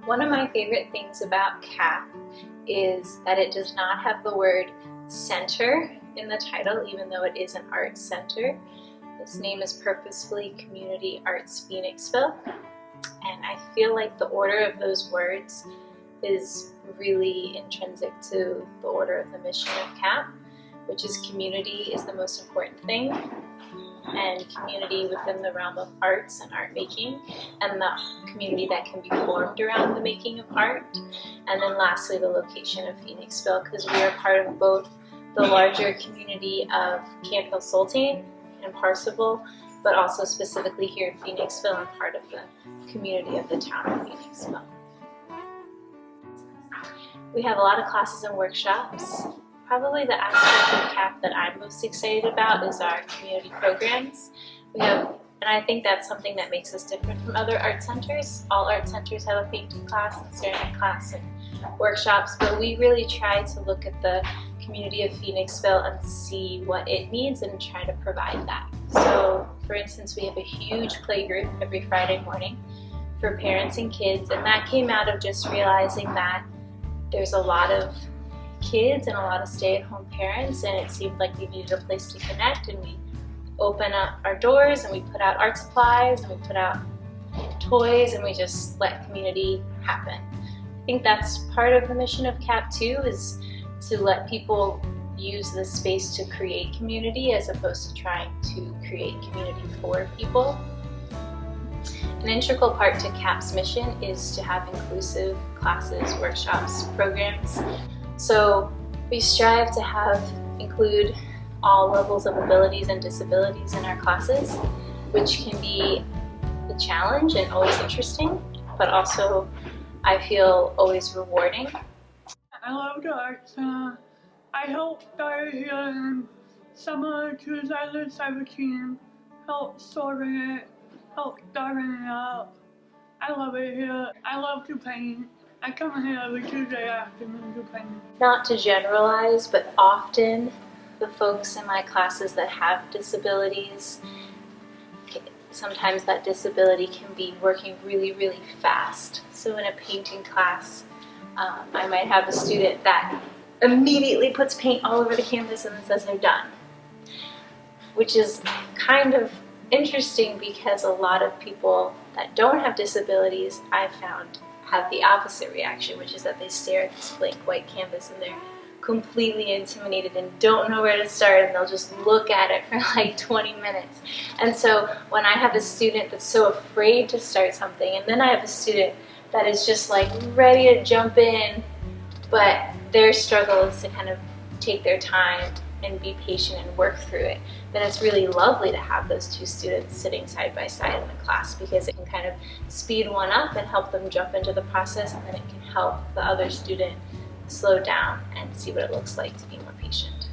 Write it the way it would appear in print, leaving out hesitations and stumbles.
One of my favorite things about CAP is that it does not have the word center in the title, even though it is an arts center. Its name is purposefully Community Arts Phoenixville, and I feel like the order of those words is really intrinsic to the order of the mission of CAP, which is community is the most important thing, and community within the realm of arts and art making, and the community that can be formed around the making of art, and then lastly the location of Phoenixville, because we are part of both the larger community of Camp Hill Sultan and Parsifal, but also specifically here in Phoenixville and part of the community of the town of Phoenixville. We have a lot of classes and workshops. Probably the aspect of CAP that I'm most excited about is our community programs. And I think that's something that makes us different from other art centers. All art centers have a painting class and ceramic class and workshops, but we really try to look at the community of Phoenixville and see what it needs and try to provide that. So, for instance, we have a huge playgroup every Friday morning for parents and kids, and that came out of just realizing that there's a lot of kids and a lot of stay-at-home parents, and it seemed like we needed a place to connect, and we open up our doors and we put out art supplies and we put out toys and we just let community happen. I think that's part of the mission of CAP too, is to let people use this space to create community as opposed to trying to create community for people. An integral part to CAP's mission is to have inclusive classes, workshops, programs. So we strive to include all levels of abilities and disabilities in our classes, which can be a challenge and always interesting, but also I feel always rewarding. I love the arts. I helped start here in summer 2017, helped sorting it, helped starting it up. I love it here. I love to paint. I come here every Tuesday afternoon to paint. Not to generalize, but often the folks in my classes that have disabilities, sometimes that disability can be working really, really fast. So in a painting class, I might have a student that immediately puts paint all over the canvas and then says they're done, which is kind of interesting because a lot of people that don't have disabilities, I've found, have the opposite reaction, which is that they stare at this blank white canvas and they're completely intimidated and don't know where to start, and they'll just look at it for like 20 minutes. And so when I have a student that's so afraid to start something, and then I have a student that is just like ready to jump in, but their struggle is to kind of take their time and be patient and work through it, then it's really lovely to have those two students sitting side by side in the class, because it can kind of speed one up and help them jump into the process, and then it can help the other student slow down and see what it looks like to be more patient.